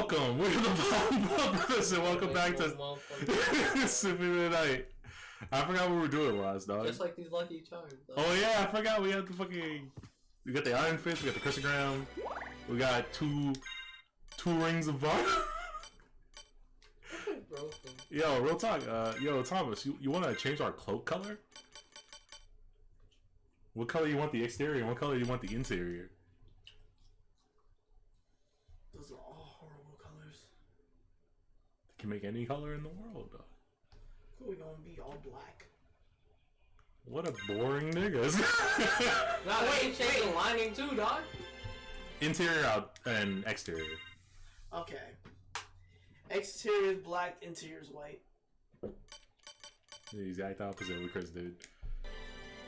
Welcome, we're the Vileblood Brothers, and welcome back to Sipping the Night. I forgot what we were doing last, dog. Just like these Lucky Charms. Dog. Oh yeah, I forgot we had the fucking... We got the Iron Fist, we got the Crucigram, we got two rings of bar. Yo, real talk, yo, Thomas, you want to change our cloak color? What color you want the exterior and what color you want the interior? Those are all horrible colors. You can make any color in the world, dog. Cool, we gonna be all black. What a boring niggas. Nah, wait, change the lining too, dog. Interior out and exterior. Okay. Exterior is black, interior is white. The exact opposite with Chris, dude.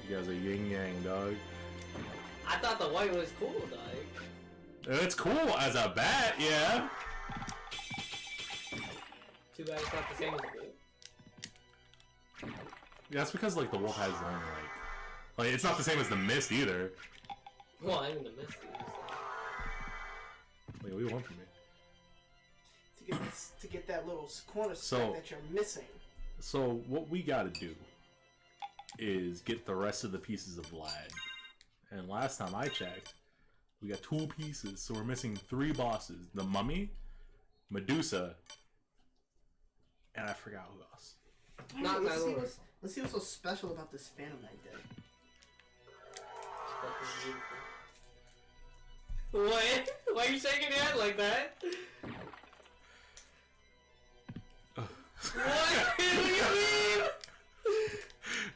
You guys are yin yang, dog. I thought the white was cool, dog. It's cool as a bat, yeah. Too bad it's not the same as the wolf. Yeah, that's because like the wolf has their own like it's not the same as the mist either. Well, I mean the mist. Like, what do you want from me? To get that little corner spec that you're missing. So what we gotta do is get the rest of the pieces of Vlad. And last time I checked, we got 2 pieces, so we're missing 3 bosses. The Mummy, Medusa, and I forgot who else. Not let's see what's so special about this Phantom Knight deck. What? Why are you shaking your head like that? What do you mean?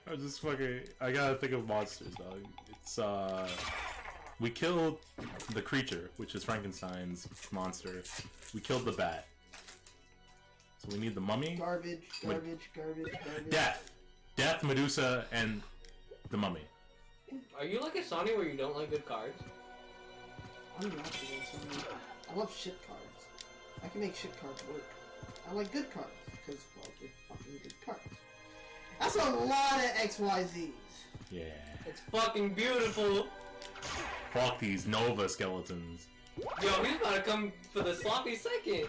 I'm just fucking... I gotta think of monsters, dog. It's, we killed the creature, which is Frankenstein's monster. We killed the bat. So we need the Mummy. Garbage. Death, Medusa, and the Mummy. Are you like a Sonny where you don't like good cards? I'm not doing something. I love shit cards. I can make shit cards work. I like good cards, because, well, they're fucking good cards. That's a lot of XYZs. Yeah. It's fucking beautiful. Fuck these Nova skeletons. Yo, he's about to come for the sloppy second.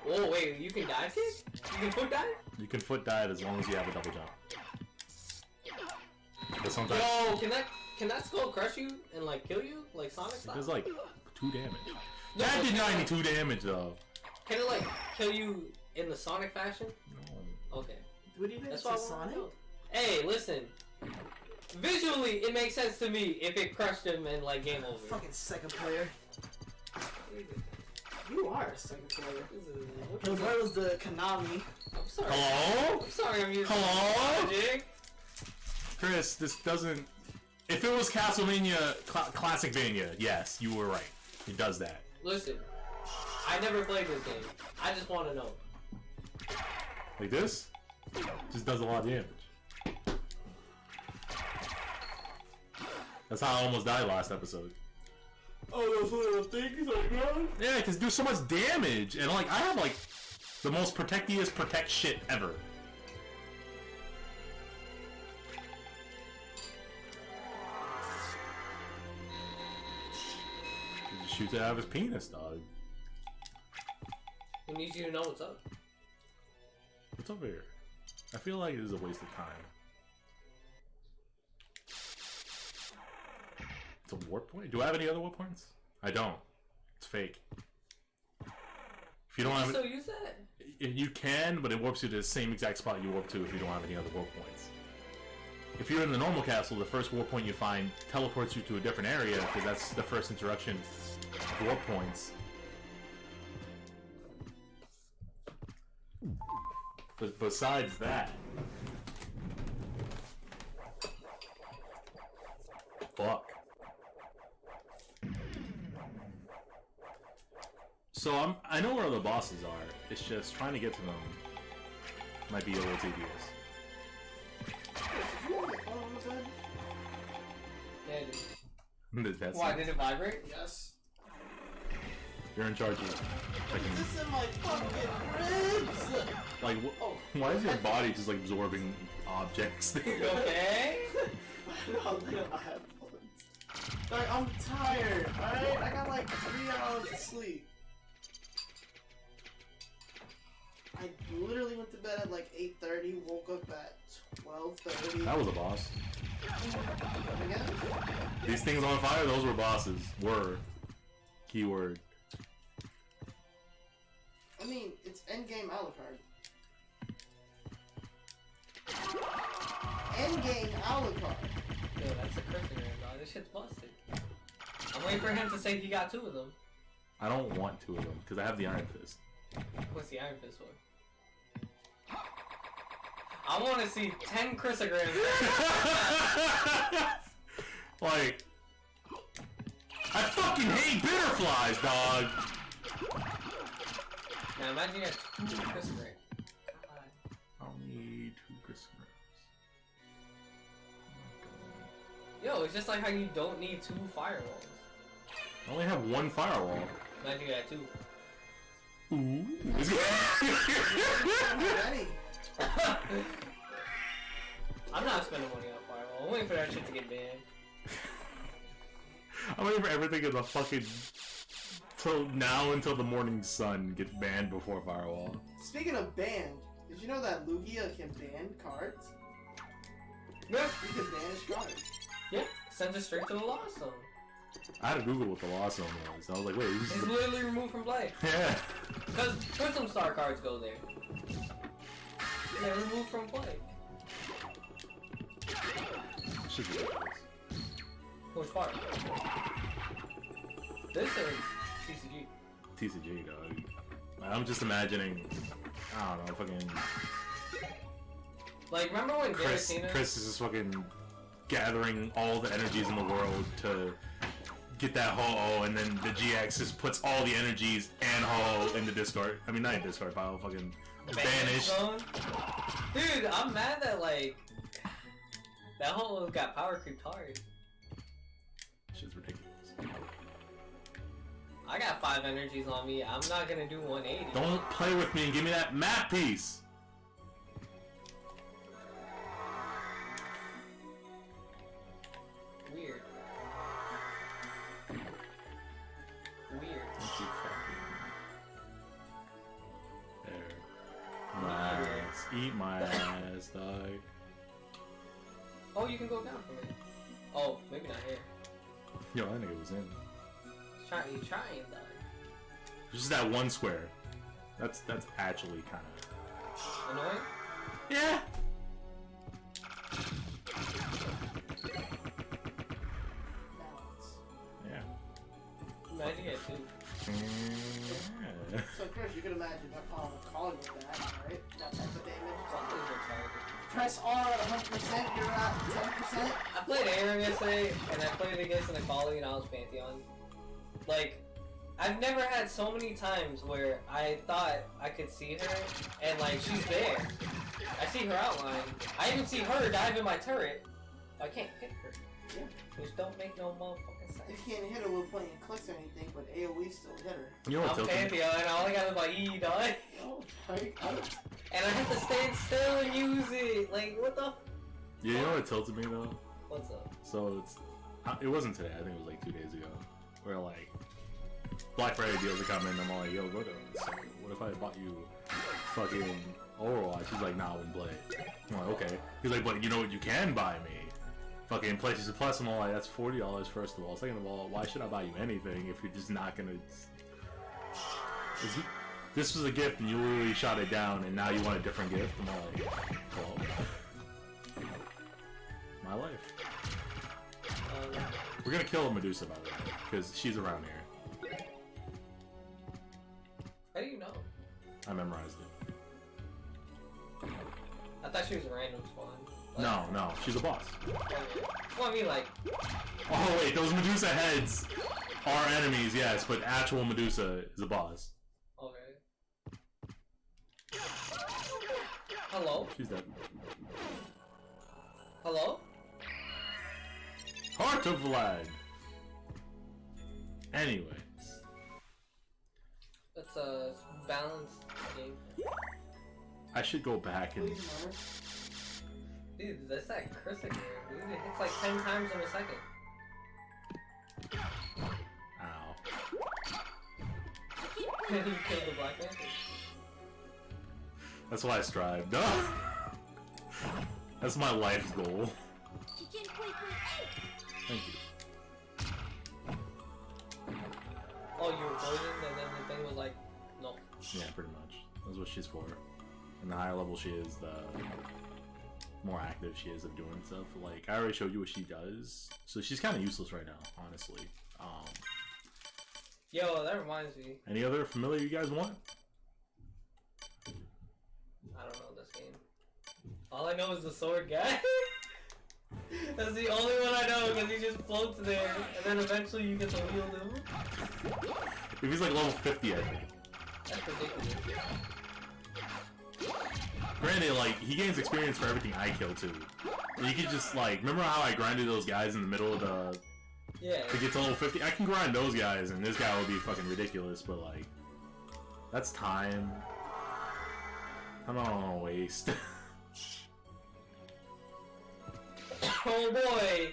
Whoa, wait, you can dive kick? You can foot dive? You can foot dive as long as you have a double jump. But sometimes... Yo, can that skull crush you and like kill you? Like Sonic style? It does like 2 damage. No, That did 92 damage though. Can it like kill you in the Sonic fashion? No. Okay. What do you mean? That's It's why a Sonic? Hey, listen. Visually, it makes sense to me if it crushed him and like game over. Fucking second player. You are a second player. Because where was the Konami? I'm sorry. Hello? I'm sorry I'm using Hello? logic. Chris, this doesn't... If it was Castlevania Classicvania, yes, you were right. It does that. Listen, I never played this game. I just want to know. Like this? Just does a lot of damage. That's how I almost died last episode. Oh, those little things like that? Yeah, because do so much damage, and like I have like the most protectiest protect shit ever. He just shoots it out of his penis, dog. He needs you to know what's up. What's over here? I feel like it is a waste of time. It's a warp point? Do I have any other warp points? I don't. It's fake. If you don't have still use that? You can, but it warps you to the same exact spot you warp to if you don't have any other warp points. If you're in the normal castle, the first warp point you find teleports you to a different area because that's the first introduction of warp points. But besides that, fuck. So I know where the bosses are. It's just trying to get to them might be a little tedious. Yeah, That's why, did it vibrate? Yes. You're in charge of checking. This in my fucking ribs! Like, why is your body just like absorbing objects? You okay? No, I have fun. Like, I'm tired, alright? I got like 3 hours of sleep. I literally went to bed at like 8:30, woke up at 12:30. That was a boss. Again? These things on fire, those were bosses. Were. Keyword. I mean, it's endgame Alucard. Endgame Alucard. Yo, that's a cursing ring, dog. This shit's busted. I'm waiting for him to say he got 2 of them. I don't want 2 of them, because I have the Iron Fist. What's the Iron Fist for? I want to see 10 chrysograms. Like, I fucking hate bitterflies, dog. Now imagine you have 2 chrysograms. I'll need 2 chrysograms. Yo, it's just like how you don't need 2 firewalls. I only have 1 firewall. Imagine you had 2. Ooh. Ready? I'm not spending money on firewall. I'm waiting for that shit to get banned. I'm waiting for everything in the fucking... till now until the morning sun gets banned before firewall. Speaking of banned, did you know that Lugia can ban cards? Yeah. You can banish cards. Yeah. Sends it straight to the lost zone. I had to Google what the lost zone was. I was like, wait, this It's is... literally removed from play. Yeah. Because Prism Star cards go there. They're removed from play. Shit's ridiculous. Which part? This or TCG? TCG, dog. I'm just imagining... I don't know, fucking... Like, remember when Chris Giratina... is just fucking gathering all the energies in the world to get that Ho-Oh, and then the GX just puts all the energies and Ho-Oh in the discard. I mean, not in discard pile, fucking banished. Zone? Dude, I'm mad that, like... That whole got power creeped hard. Shit's ridiculous. I got 5 energies on me. I'm not gonna do 180. Don't play with me and give me that map piece! Weird. Weird. Don't you fucking... There. Nice. Eat my ass, dog. Oh, you can go down from it. Oh, maybe not here. Yo, that nigga was in. He's trying, though. Just that one square. That's actually kind of... Annoying? Yeah! Balance. Yeah. Imagine it, too. Yeah. So, Chris, you can imagine that calling with that, right? That type of damage. Something's retarded. Press R at 100%, you're at 10%. I played Aaron yesterday, and I played against an Akali, and I was Pantheon. Like, I've never had so many times where I thought I could see her, and like, she's there. I see her outline. I even see her dive in my turret. I can't hit her. Yeah. Which don't make no motherfucking sense. You can't hit her with playing clicks or anything, but AoE still hit her. You know what I'm tilted me? Pantheon, and all I got is my E, dog. Oh, And I have to stand still and use it. Like, what the? Yeah, you know what tilted me though? What's up? So it wasn't today, I think it was like 2 days ago. Where like, Black Friday deals are coming, and I'm all like, yo, what if I bought you fucking Overwatch? He's like, nah, I wouldn't play it. I'm like, okay. He's like, but you know what you can buy me? Fucking PlayStation Plus. I'm all like, that's $40 first of all. Second of all, why should I buy you anything if you're just not gonna... This was a gift and you literally shot it down and now you want a different gift? I'm all like, well... My life. We're gonna kill Medusa, by the way, because she's around here. How do you know? I memorized it. I thought she was a random spawn. No, she's a boss. Well, I mean, like... Oh wait, those Medusa heads are enemies, yes, but actual Medusa is a boss. Okay. Hello? She's dead. Hello? Heart of Vlad! Anyways. It's a balanced game. I should go back and... Please, Mark. Dude, that's that Chris again, dude. It hits like 10 times in a second. Ow. And you killed the Black Panther. That's why I strive. No! That's my life's goal. Thank you. Oh, you were poisoned, and then the thing was like, no. Yeah, pretty much. That's what she's for. And the higher level she is, the more active she is of doing stuff. Like, I already showed you what she does. So she's kind of useless right now, honestly. Yo, that reminds me. Any other familiar you guys want? I don't know this game. All I know is the sword guy. That's the only one I know because he just floats there, and then eventually you get to wield him. If he's like level 50, I think. That's ridiculous. Granted, like, he gains experience for everything I kill too. And you could just, like, remember how I grinded those guys in the middle of the... Yeah. To get to level 50? I can grind those guys, and this guy will be fucking ridiculous, but, like... That's time. I'm not gonna waste. Oh boy!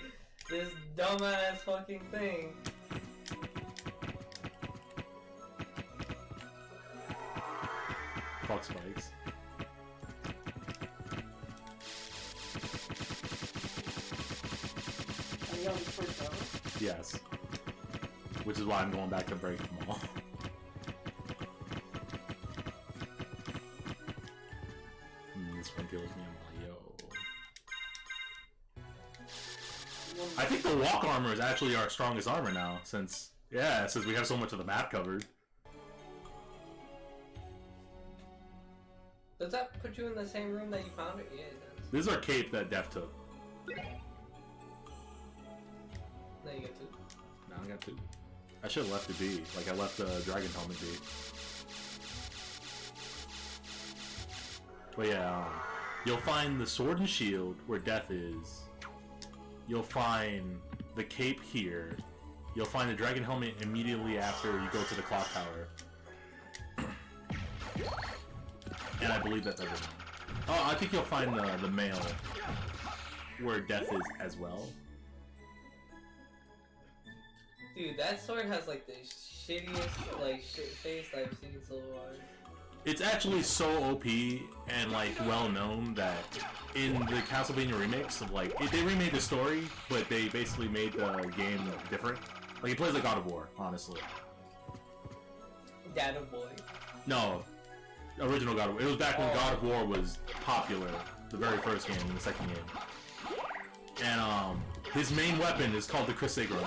This dumbass fucking thing. Fuck spikes. Are you on the first level? Yes. Which is why I'm going back to break them all. This one kills me, I'm like, yo. I think the walk armor is actually our strongest armor now, since we have so much of the map covered. Does that put you in the same room that you found it? Yeah, it does. This is our cape that Def took. Now you get two. Now I got two. I should have left it be. Like, I left the dragon helmet be. But yeah, you'll find the sword and shield where Death is. You'll find the cape here. You'll find the dragon helmet immediately after you go to the clock tower. And I believe that's everything. Oh, I think you'll find the mail where Death is as well. Dude, that sword has like the shittiest like shit face I've seen so far. It's actually so OP and like well known that in the Castlevania remakes, like they remade the story, but they basically made the game different. Like it plays like God of War, honestly. Data boy. No, original God of War. It was back when God of War was popular, the very first game and the second game. And his main weapon is called the Chrysagram.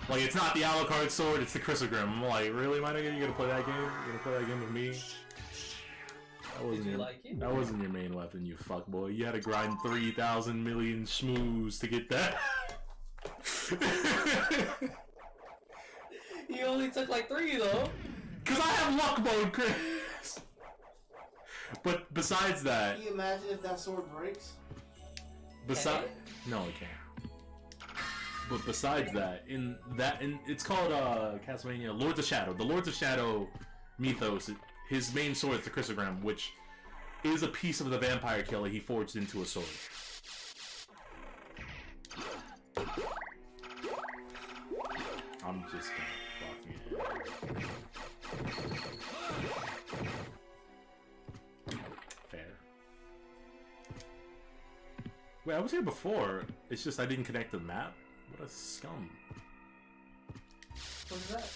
Like, it's not the Alucard sword, it's the Chrysagram. I'm like, really, my nigga? You gonna play that game? You gonna play that game with me? That wasn't your main weapon, you fuckboy. You had to grind 3,000 million shmoos to get that. He only took like 3 though. Cause I have luck mode, Chris. But besides that, Can you imagine if that sword breaks? No, it can't. But besides that, it's called Castlevania Lords of Shadow. The Lords of Shadow mythos, his main sword is the Chrysagram, which is a piece of the vampire killer he forged into a sword. I'm just gonna fucking fair. Wait, I was here before. It's just I didn't connect to the map. What a scum. What is that?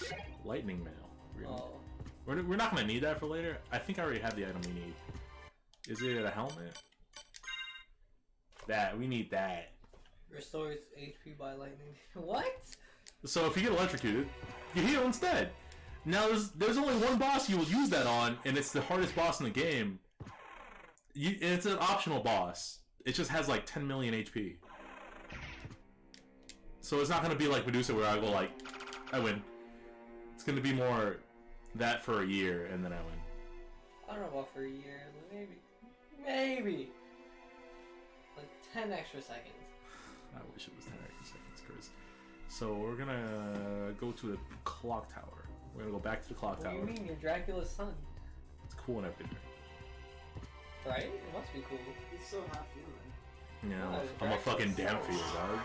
Lightning mail. Oh. We're not gonna need that for later. I think I already have the item we need. Is it a helmet? We need that. Restores HP by lightning. What? So if you get electrocuted, you heal instead. Now there's only one boss you will use that on, and it's the hardest boss in the game. It's an optional boss. It just has like 10 million HP. So it's not gonna be like Medusa where I go like, I win. It's gonna be more that for a year and then I win. I don't know about for a year, maybe. Like 10 extra seconds. I wish it was 10 extra seconds, Chris. So we're gonna go to the clock tower. We're gonna go back to the clock tower. What do you mean? You're Dracula's son. It's cool and everything. Right? It must be cool. He's so hot feeling. Yeah, Oh, I'm a fucking damn for you, dog.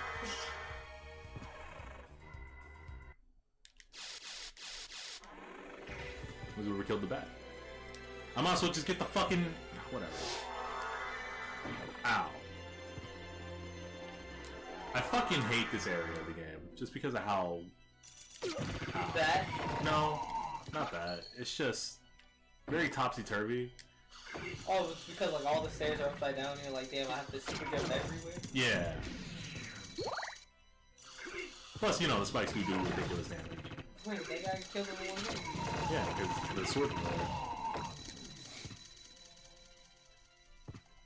This is where we killed the bat. I might as well just get the fucking... whatever. Ow. I fucking hate this area of the game. Just because of how... Ow. That? No, not that. It's just... very topsy-turvy. Oh, it's because like all the stairs are upside down and you're like, damn, I have to super jump everywhere? Yeah. Plus, you know, the spikes do ridiculous damage. Wait, that guy killed him in one hit? Yeah, because the sword is there.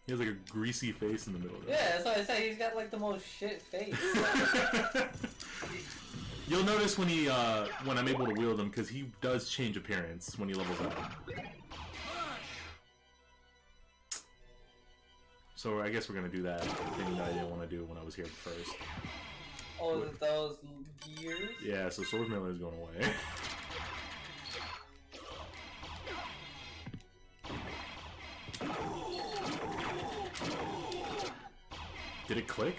He has like a greasy face in the middle of it. Yeah, that's what I said. He's got like the most shit face. You'll notice when he, when I'm able to wield him, because he does change appearance when he levels up. So I guess we're gonna do that thing that I didn't want to do when I was here first. Oh, is it those gears? Yeah, so sword melee is going away. Did it click?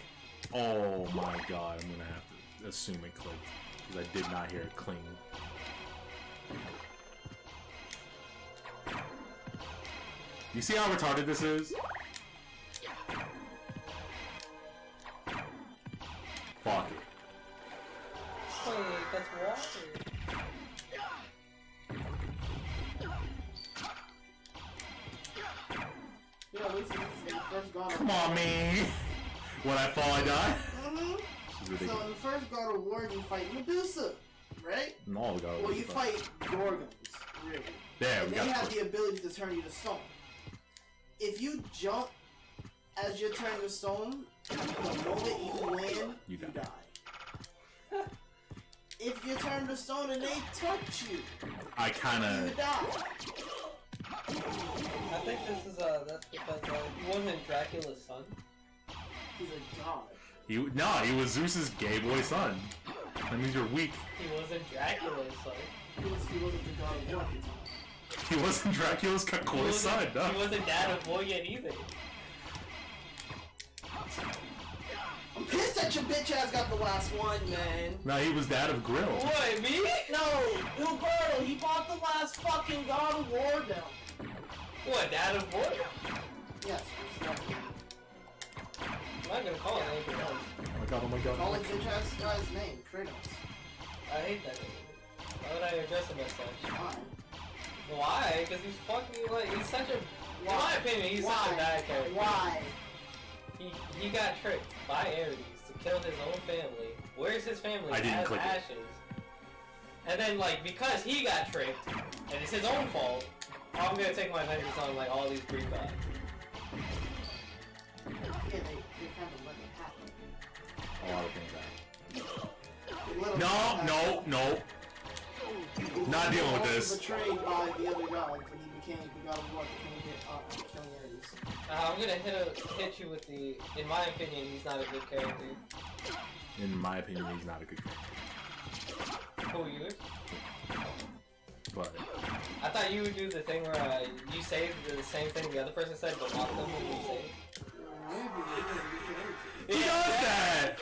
Oh my god, I'm gonna have to assume it clicked. Because I did not hear it cling. You see how retarded this is? Fuck it. Wait, that's water. Yeah, at least in the first God of Come on, man! When I fall, I die? So in the first God of War, you fight Medusa, right? No, we got. Well, you fight Gorgons, really. There, And we they got. have the ability to turn you to stone. If you jump as you're turning to stone, the moment you land, You you die. die. If you turn to stone and they touch you, I you kinda. die. I think this is that's because he wasn't Dracula's son. He's a god. He was Zeus's gay boy son. That means you're weak. He wasn't Dracula's son. He wasn't the god of war at the time. He wasn't Dracula's Kakora's son, no. He wasn't dad of Boyan either. I'm pissed that your bitch ass got the last one, man. No, he was dad of Grill. What, me? No, Gilberto, he bought the last fucking God of War down. What, dad of Boyan? Yes, I'm not gonna call it anything else. Oh my god, oh my god. call it bitch ass guy's name, Kratos. I hate that name. Why would I address him as such? Why? Why? Because he's fucking like, he's such a, in Why? my opinion, he's such a bad character. Why? He got tricked by Ares to kill his own family. Where's his family? I didn't As click it. ashes. And then like because he got tricked and it's his own fault, I'm gonna take my vengeance on like all these Greek gods. Yeah, they kind of let it happen. A lot of things happen. They let him No, happen. no, no. Not dealing with He was this. betrayed by the other god when he became the god of war, killing Ares. I'm gonna hit you with the. In my opinion, he's not a good character. In my opinion, he's not a good character. Who you? But I thought you would do the thing where you say the same thing the other person said, but mock them when you say. he does that!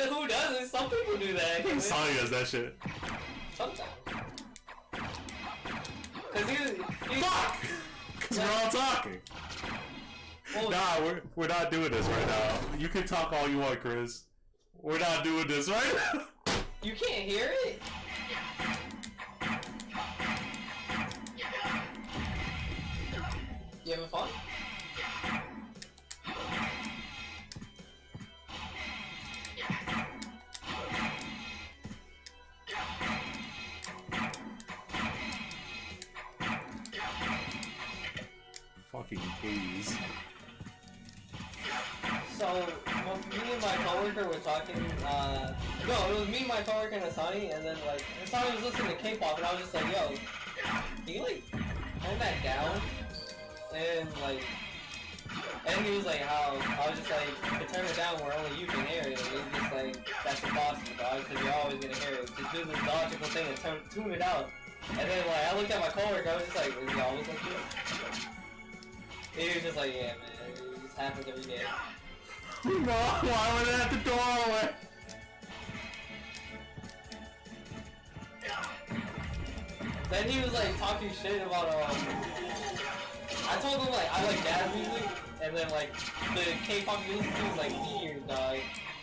Who doesn't? Some people do that. Sonny does that shit. Sometimes. Cause he's Fuck! Cause we're all talking. well, Nah, we're not doing this right now. You can talk all you want, Chris. We're not doing this right now. you can't hear it. You having fun? Fucking please. So, when me and my coworker were talking, no, it was me, my coworker, and Asani, and then, like, Asani was listening to K-pop, and I was just like, yo, can you, like, turn that down? And, like, and he was like, how? I was just like, to turn it down where only you can hear it, and he was just like, that's impossible, dog, because you're always gonna hear it. Just do the logical thing and tune it out. And then, like, I looked at my coworker, I was just like, is he always like this? He was just like, yeah, man, it just happens every day. No, why would I have the door away? Then he was like talking shit about I told him like I like jazz music, and then like the K-pop music is like weird, dog.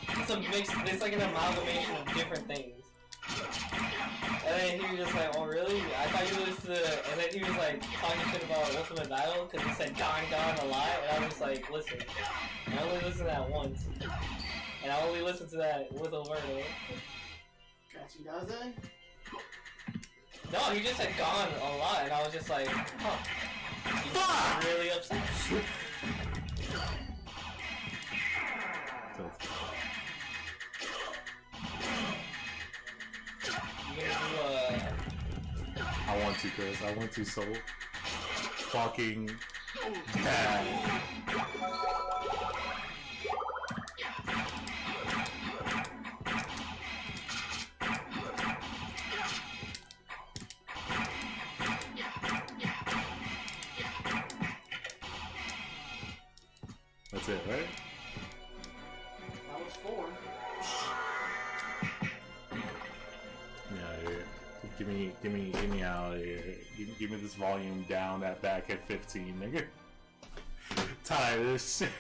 It's a mix. It's like an amalgamation of different things. And then he was just like, "Oh really? I thought you listened to." And then he was like talking shit about Ultimate Battle because he said "Gone Gone" a lot, and I was like, "Listen, I only listened to that once, and I only listened to that with Alberto." Gachidaze? No, he just said "Gone" a lot, and I was just like, "Huh." He's really upset. You gonna do I want to, Chris. I want to so fucking bad. That's it, right? That was 4. Yeah, give me out of here. Give me this volume down that back at 15, nigga. Tired of this shit.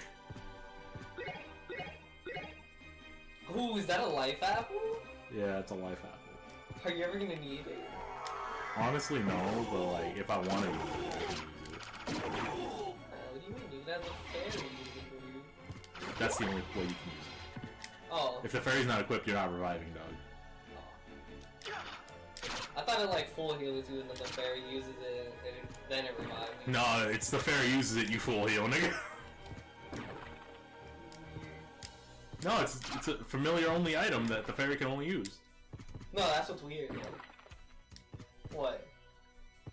Ooh, is that a life apple? Yeah, it's a life apple. Are you ever gonna need it? Honestly, no, but like, if I wanted to use it, I could use it. What do you mean? Dude? That's a fairy music for you. That's the only way you can use it. Oh. If the fairy's not equipped, you're not reviving, dog. I thought it like full heals you and then the fairy uses it and then it revives you. No, it's the fairy uses it, you full heal, nigga. No, it's a familiar only item that the fairy can only use. No, that's what's weird, though. What?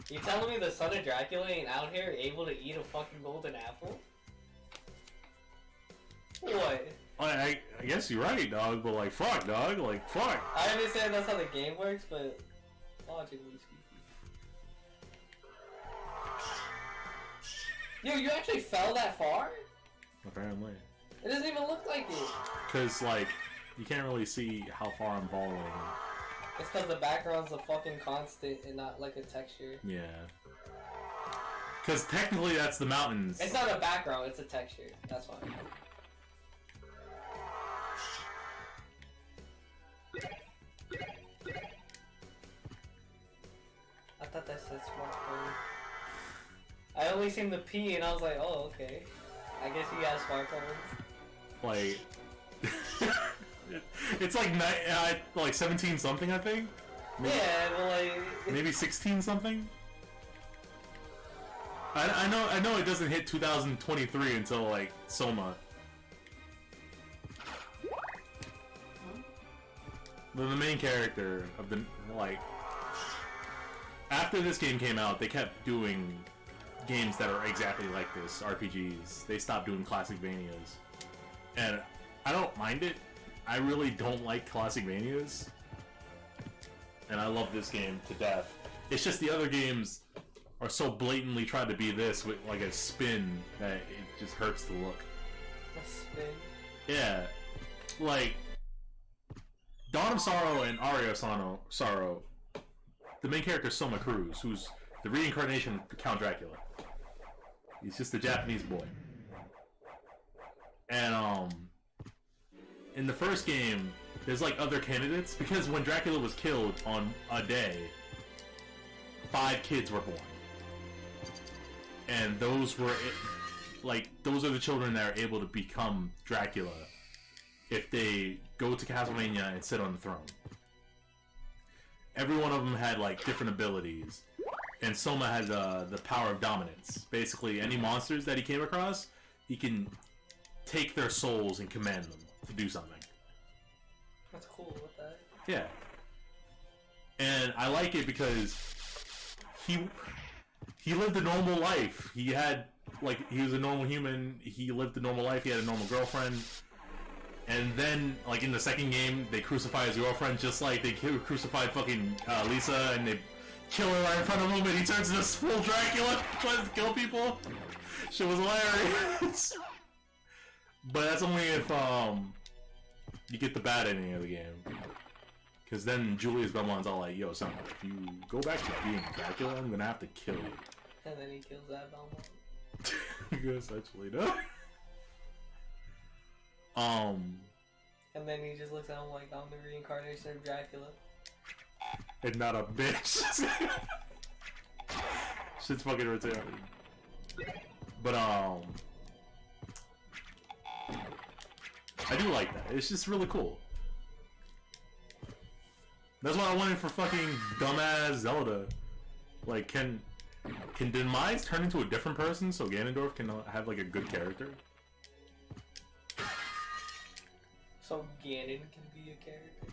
You telling me the son of Dracula ain't out here able to eat a fucking golden apple? What? I guess you're right, dog, but like, fuck, dog, like, fuck. I understand that's how the game works, but logically speaking. Yo, you actually fell that far? Apparently. It doesn't even look like it. Because, like, you can't really see how far I'm falling. It's because the background's a fucking constant and not like a texture. Yeah. Because technically that's the mountains. It's not a background, it's a texture. That's why. I thought that said smartphone. I only seen the P and I was like, oh, okay. I guess you got a smartphone. Like, it's like 17 something, I think. Maybe, yeah, but like maybe 16 something. I know it doesn't hit 2023 until like Soma. But the main character of the after this game came out, they kept doing games that are exactly like this, RPGs. They stopped doing Classicvanias. And I don't mind it. I really don't like Classicvanias. And I love this game to death. It's just the other games are so blatantly trying to be this with like a spin that it just hurts to look. a spin. Yeah. Like Dawn of Sorrow and Aria of Sorrow, the main character is Soma Cruz, who's the reincarnation of Count Dracula. He's just a Japanese boy. And in the first game, there's like other candidates because when Dracula was killed on a day, 5 kids were born, and those were those are the children that are able to become Dracula if they go to Castlevania and sit on the throne. Every one of them had like different abilities, and Soma had the power of dominance. Basically, any monsters that he came across, he can take their souls and command them to do something. That's cool with that. Yeah. And I like it because he lived a normal life. He had he was a normal human. He lived a normal life. He had a normal girlfriend. And then, like in the second game, they crucify his girlfriend just like they crucified fucking Lisa, and they kill her right in front of him, and he turns into full Dracula, tries to kill people. Shit was hilarious. But that's only if you get the bad ending of the game. Because then Julius Belmont's all like, yo, son, if you go back to being Dracula, I'm gonna have to kill you. And then he kills that Belmont. Essentially, no? And then he just looks at him like, I'm the reincarnation of Dracula. And not a bitch. Shit's fucking retarded. But, I do like that. It's just really cool. That's what I wanted for fucking dumbass Zelda. Like, can Demise turn into a different person so Ganondorf can have, like, a good character? So Ganon can be a character?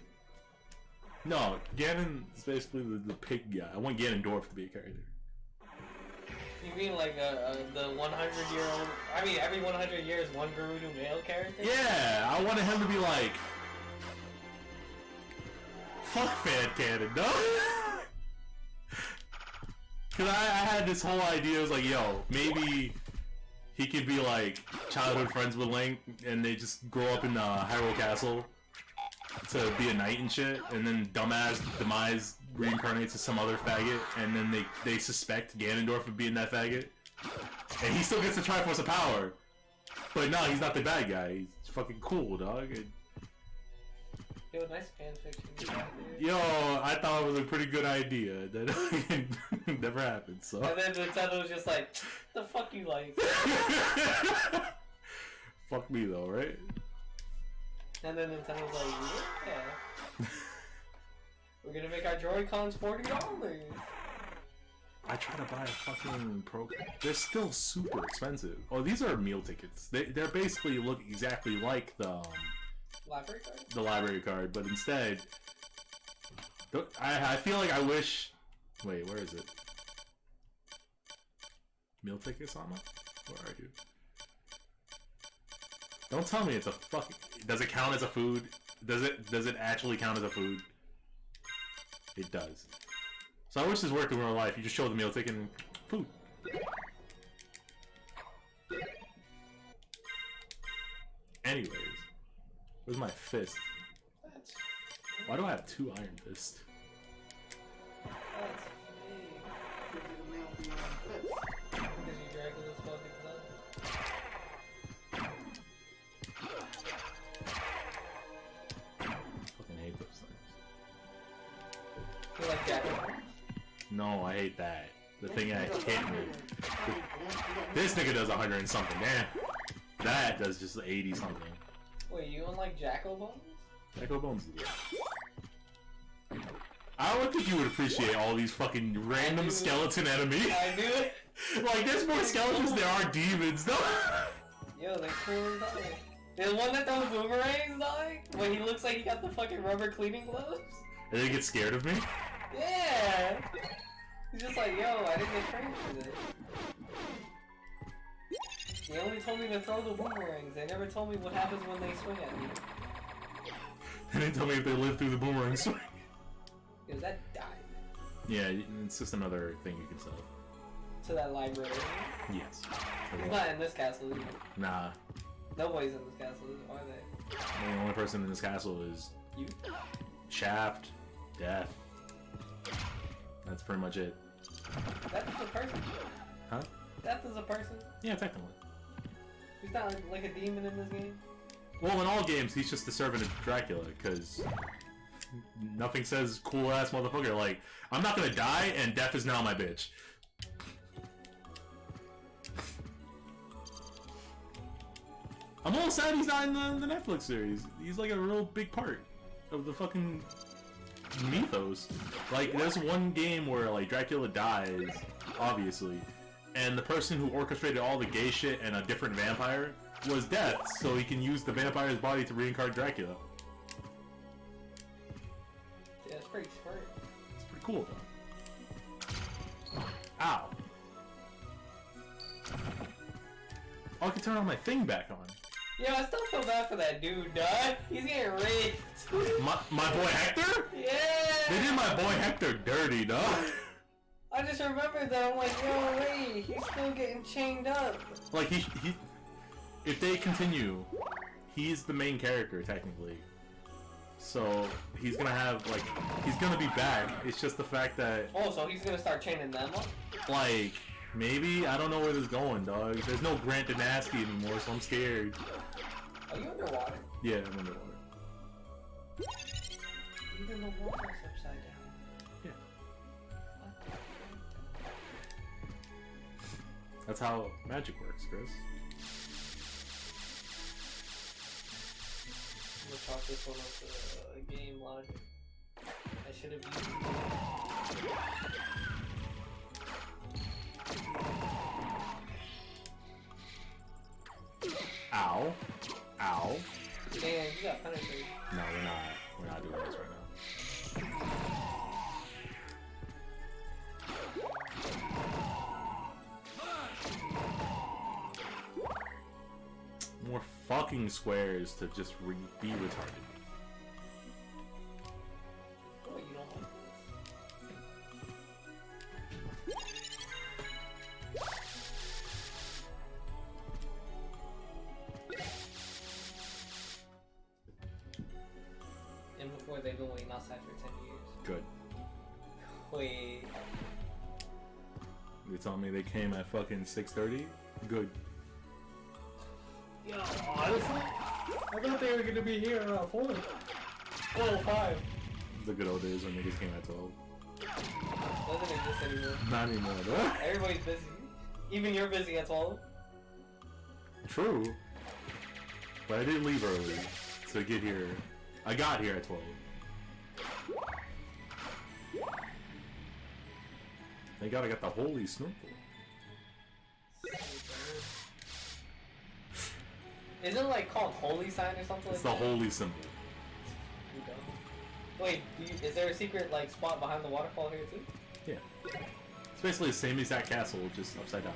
No, Ganon is basically the pig guy. I want Ganondorf to be a character. You mean like the 100-year-old... I mean, every 100 years, one Gerudo male character? Yeah, I wanted him to be like... Fuck fan canon, no? Cause I had this whole idea, I was like, yo, maybe he could be like childhood friends with Link and they just grow up in Hyrule Castle to be a knight and shit, and then dumbass Demise reincarnates as some other faggot, and then they suspect Ganondorf of being that faggot, and he still gets the Triforce of Power, but no, he's not the bad guy. He's fucking cool, dog. Yo, nice fanfiction. Yo, I thought it was a pretty good idea. That never happened. So. And then Nintendo was just like, "The fuck you like?" Fuck me though, right? And then Nintendo's like, "Yeah, we're gonna make our Joy-Cons $40." I try to buy a fucking Pro. They're still super expensive. Oh, these are meal tickets. They're basically look exactly like the library card? The library card, but instead, I feel like I wish. Wait, where is it? Meal ticket, Sama? Where are you? Don't tell me it's a fucking. Does it count as a food? Does it actually count as a food? It does. So I wish this worked in real life. You just show the meal ticket and food. Anyways. Where's my fist? Why do I have 2 iron fists? Fucking hate those things. You like Jackal? No, I hate that. The thing that hit me. This nigga does 100 and something. Damn. That does just 80 something. Wait, you don't like Jackal Bones? Jackal Bones is good. I don't think you would appreciate all these fucking random skeleton enemies. I knew it. Like, there's more skeletons than there are demons, though. Yo, they're cool as hell. There's one that throws boomerangs, dog, when he looks like he got the fucking rubber cleaning gloves. And they get scared of me? Yeah! He's just like, yo, I didn't get trained for this. They only told me to throw the boomerangs. They never told me what happens when they swing at me. They didn't tell me if they live through the boomerang swing. Yo, that died. Yeah, it's just another thing you can sell. To that library? Yes. He's not in this castle either. Nah. Nobody's in this castle, are they? The only person in this castle is... You? Shaft. Death. That's pretty much it. Death is a person. Huh? Death is a person? Yeah, technically. He's not like a demon in this game? Well, in all games, he's just the servant of Dracula, because nothing says cool-ass motherfucker like, I'm not gonna die, and death is now my bitch. I'm a little sad he's not in the Netflix series. He's like a real big part of the fucking mythos. Like, there's one game where, like, Dracula dies, obviously, and the person who orchestrated all the gay shit and a different vampire was Death, so he can use the vampire's body to reincarnate Dracula. Yeah, it's pretty smart. It's pretty cool, though. Ow. Oh, I can turn on my thing back on. Yo, I still feel bad for that dude, dog. He's getting raped. My boy Hector? Yeah! They did my boy Hector dirty, dog. I just remembered that. I'm like, yo, wait, he's still getting chained up. Like, he if they continue, he's the main character, technically. So he's gonna have like he's gonna be back. It's just the fact that Oh, so he's gonna start chaining them up? like maybe I don't know where this is going, dog. There's no Grant Dynasty anymore, so I'm scared. Are you underwater? Yeah, I'm underwater. Even the water's upside down. Yeah. That's how magic works, Chris. I'm gonna chalk this one up to game logic. I should have used it. Ow. Ow. Damn, you got penetrated. No, we're not. We're not doing this right now. More fucking squares to just be retarded. Oh, you don't want this. And before they've been waiting outside for 10 years. Good. Wait. You telling me they came at fucking 6:30? Good. Yo, honestly, I thought they were gonna be here around 4. 5. The good old days when niggas came at 12. Doesn't exist anymore. Not anymore, though. Everybody's busy. Even you're busy at 12. True. But I did leave early to get here. I got here at 12. They gotta get the holy snorkel. Isn't it like called holy sign or something It's like the that? holy symbol. You don't. Wait, is there a secret like spot behind the waterfall here too? Yeah. It's basically the same exact castle, just upside down.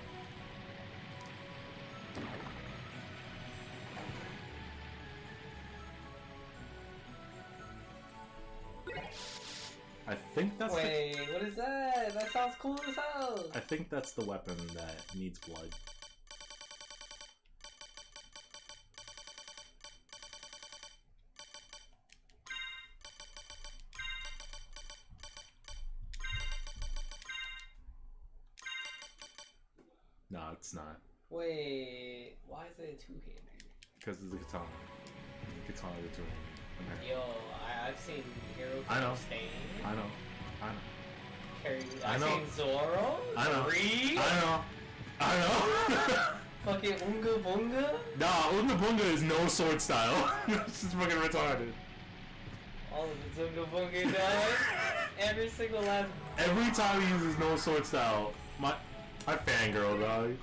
I think that's Wait, what is that? That sounds cool as hell. I think that's the weapon that needs blood. No, it's not. Wait, why is it a two-hander? Because it's a katana. The katana with two hands. Yo, I've seen Hero I know. Stain. I know. Carry. I I've know. seen Zoro. I know. Reed. I know. Fucking Unga Bunga. Nah, Unga Bunga is no sword style. It's just fucking retarded. All of it's Unga Bunga, dog. Every single last. Every time he uses no sword style, my fangirl, dog.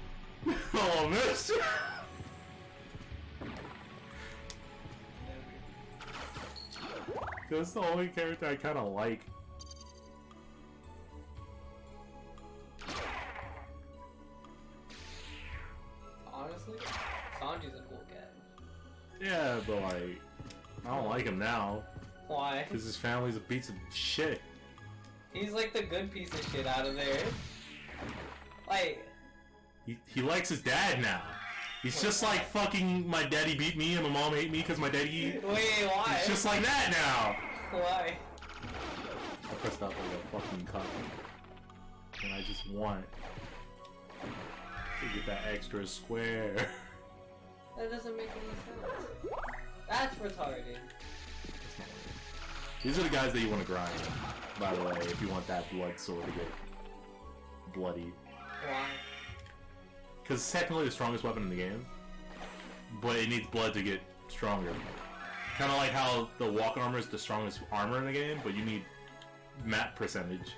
Oh, miss. That's the only character I kind of like. Honestly, Sanji's a cool cat. Yeah, but like, I don't like him now. Why? Because his family's a piece of shit. He's like the good piece of shit out of there. Like, He likes his dad now. He's just like fucking my daddy beat me and my mom hate me because my daddy. wait, why? He's just like that now. Why? I pressed out like a fucking cup. And I just want to get that extra square. That doesn't make any sense. That's retarded. These are the guys that you want to grind, by the way, if you want that blood sword to get bloody. Why? Because it's technically the strongest weapon in the game, but it needs blood to get stronger. Kind of like how the walk armor is the strongest armor in the game, but you need map percentage.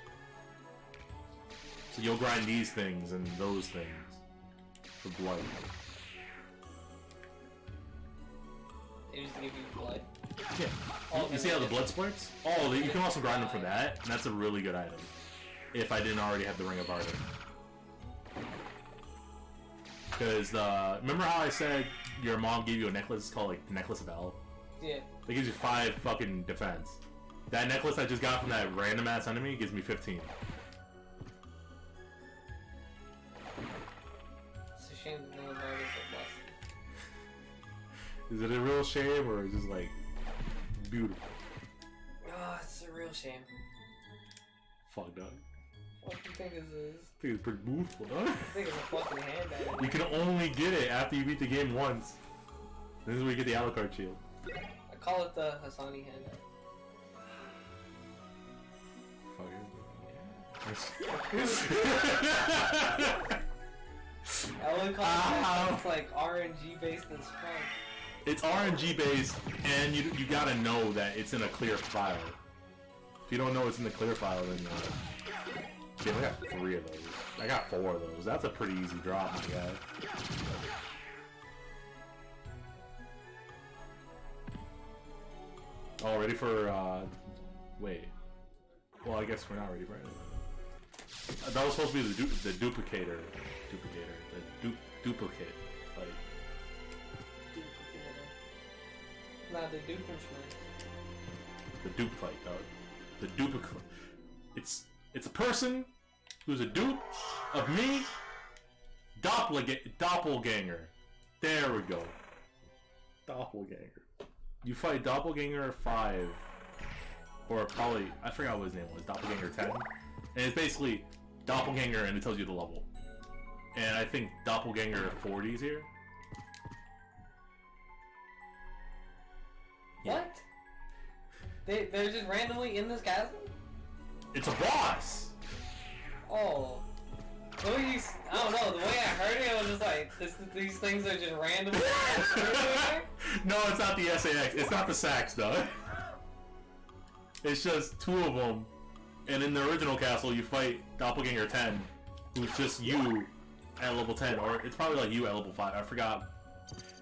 So you'll grind these things and those things for blood. They just give you blood. Yeah. Oh, You see how the blood splurts? Oh, you can also grind them for that, and that's a really good item. If I didn't already have the Ring of Ardor. Because, remember how I said your mom gave you a necklace called, like, the Necklace of Hell? Yeah. It gives you 5 fucking defense. That necklace I just got from that random-ass enemy gives me 15. It's a shame that no one knows it Is it a real shame, or is it just, like, beautiful? No shame. Fuck, dog. What do you think this is? I think it's pretty beautiful, dog. I think it's a fucking handbag. You can only get it after you beat the game once. This is where you get the Alucard shield. I call it the Hassani handbag. I would call it it's like RNG based as fuck. It's RNG based, and you gotta know that it's in a clear file. If you don't know it's in the clear file, then yeah, I got 3 of those. I got 4 of those. That's a pretty easy drop, my guy. Oh, ready for wait. Well, I guess we're not ready for it. That was supposed to be the duplicator, the duplicate fight. Nah, the Doofenshmirtz. The dupe fight, dog. The duplicate. It's a person who's a dupe of me. Doppelganger. There we go. Doppelganger. You fight Doppelganger 5. Or probably, I forgot what his name was, Doppelganger 10. And it's basically Doppelganger and it tells you the level. And I think Doppelganger 40 is here. What? They're just randomly in this castle? It's a boss! Oh. I don't know, the way I heard it, I was just like, these things are just randomly No, it's not the SAX. It's not the sax, though. It's just 2 of them. And in the original castle, you fight Doppelganger 10, who's just you at level 10. Or it's probably like you at level 5. I forgot.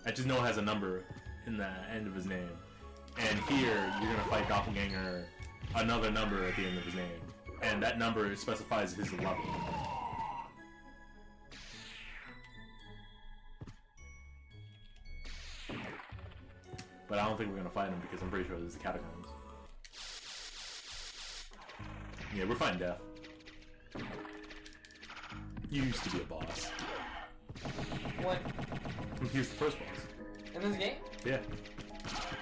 I just know it has a number in the end of his name. And here, you're gonna fight Doppelganger, another number at the end of his name. And that number specifies his level. But I don't think we're gonna fight him because I'm pretty sure this is the catacombs. Yeah, we're fighting Death. You used to be a boss. What? He was the first boss. In this game? Yeah.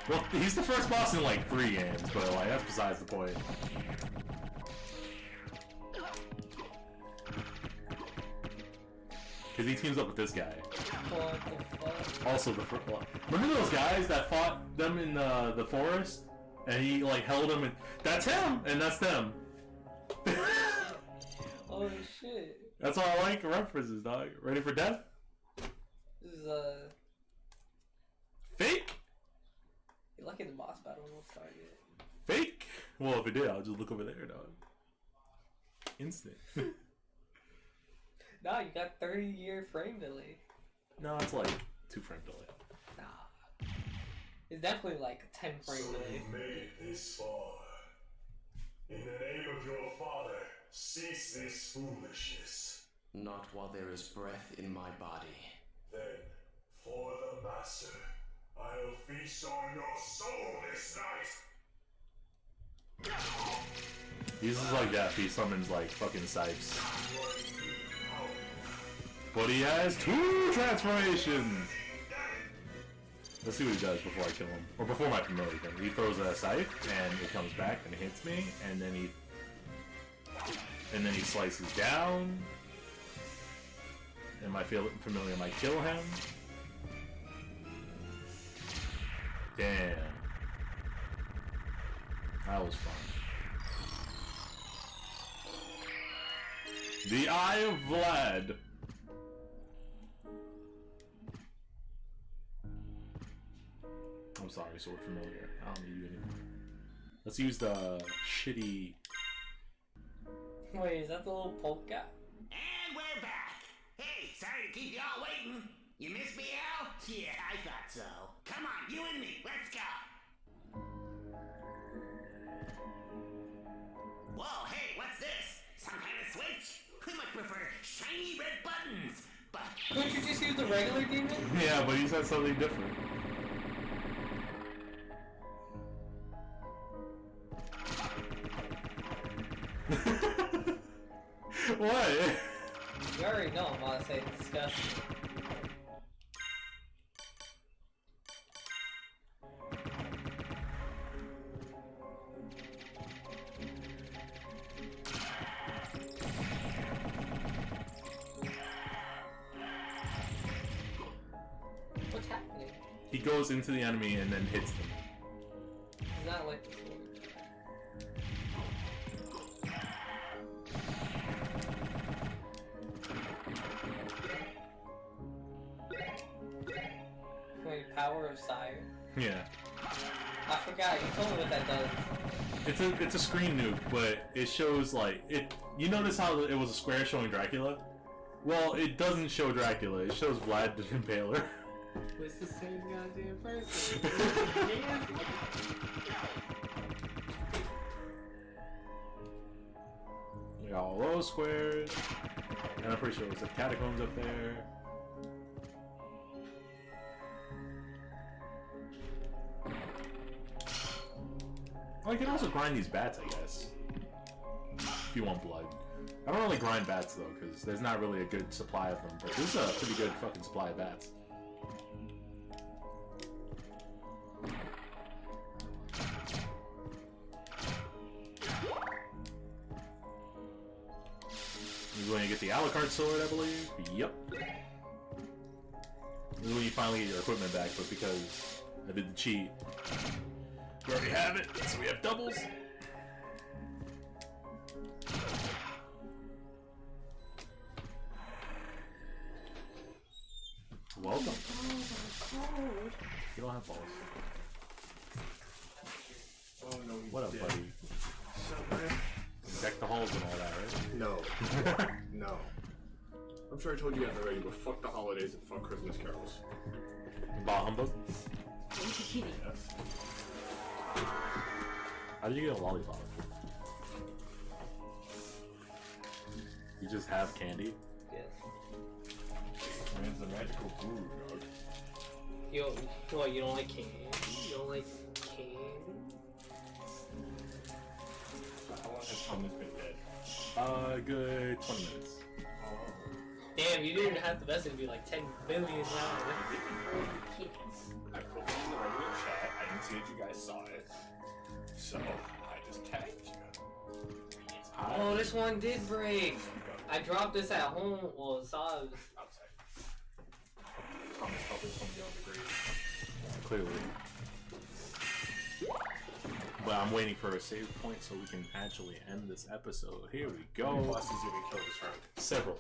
Well, he's the first boss in like 3 games, but like that's besides the point. Because he teams up with this guy. What the fuck? Also, remember those guys that fought them in the forest, and he like held them, and that's him, and that's them. Oh shit! That's all I like references, dog. Ready for death? This is fake. You're lucky the boss battle won't start yet. Fake. Well, if it did, I'll just look over there, dog. Instant. Nah, you got 30-year frame delay. No, it's like 2 frame delay. Nah. It's definitely like 10 frame delay. So made this far. In the name of your father, cease this foolishness. Not while there is breath in my body. Then, for the master, I'll feast on your soul this night. He uses like that. He summons like fucking Sipes. But he has 2 transformations! Let's see what he does before I kill him. Or before my familiar thing. He throws a scythe, and it comes back and it hits me, and then he slices down. And my familiar might kill him. Damn. That was fun. The Eye of Vlad. I'm sorry, sword familiar. I don't need you anymore. Let's use the shitty... Wait, is that the little poke guy? And we're back! Hey, sorry to keep you all waiting. You missed me, Al? Yeah, I thought so. Come on, you and me, let's go! Whoa, hey, what's this? Some kind of switch? We much prefer shiny red buttons, but... Couldn't you just use the regular demon? Yeah, but he said something different. What? You already know I'm about to say disgusting. he goes into the enemy and then hits them. Not like before. Wait, Power of Sire? Yeah. I forgot, you told me what that does. It's a screen nuke, but it shows like it. You notice how it was a square showing Dracula? Well, it doesn't show Dracula. It shows Vlad the Impaler. It's the same goddamn person. We got all those squares, and I'm pretty sure there's a catacombs up there. Well, you can also grind these bats, I guess, if you want blood. I don't really grind bats though, because there's not really a good supply of them. But this is a pretty good fucking supply of bats. This is when you get the Alucard sword, I believe. Yep. This is when you finally get your equipment back, but because I did the cheat, we already have it, so we have doubles. Welcome. You don't have balls. Oh no, What up, buddy? Sorry. Deck the halls and all that, right? No. No. I'm sure I told you guys already, but fuck the holidays and fuck Christmas carols. Bah humbug? Yes. How did you get a lollipop? You just have candy? Yes. I mean, it's a magical food, dog. You don't like candy? You don't like candy? How long has Thomas been dead? Good 20 minutes. Oh. Damn, you didn't have the best. It'd be like 10 billion dollars. I put it in the regular chat. I didn't see that you guys saw it. So, I just tagged you. Oh, this one did break. I dropped this at home. Well, Sab's. Outside. Thomas probably somebody on the grave. Clearly. But I'm waiting for a save point so we can actually end this episode. Here we go. Bosses even kill this round. Several.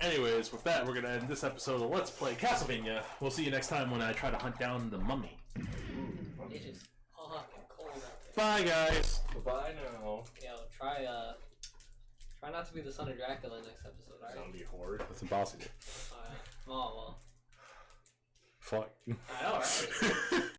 Anyways, with that, we're gonna end this episode of Let's Play Castlevania. We'll see you next time when I try to hunt down the mummy. It's just fucking cold out there. Bye, guys. Bye now. Yo, try not to be the son of Dracula next episode, alright? Zombie horde. That's impossible. Alright. Oh, well. Fuck. Alright, alright.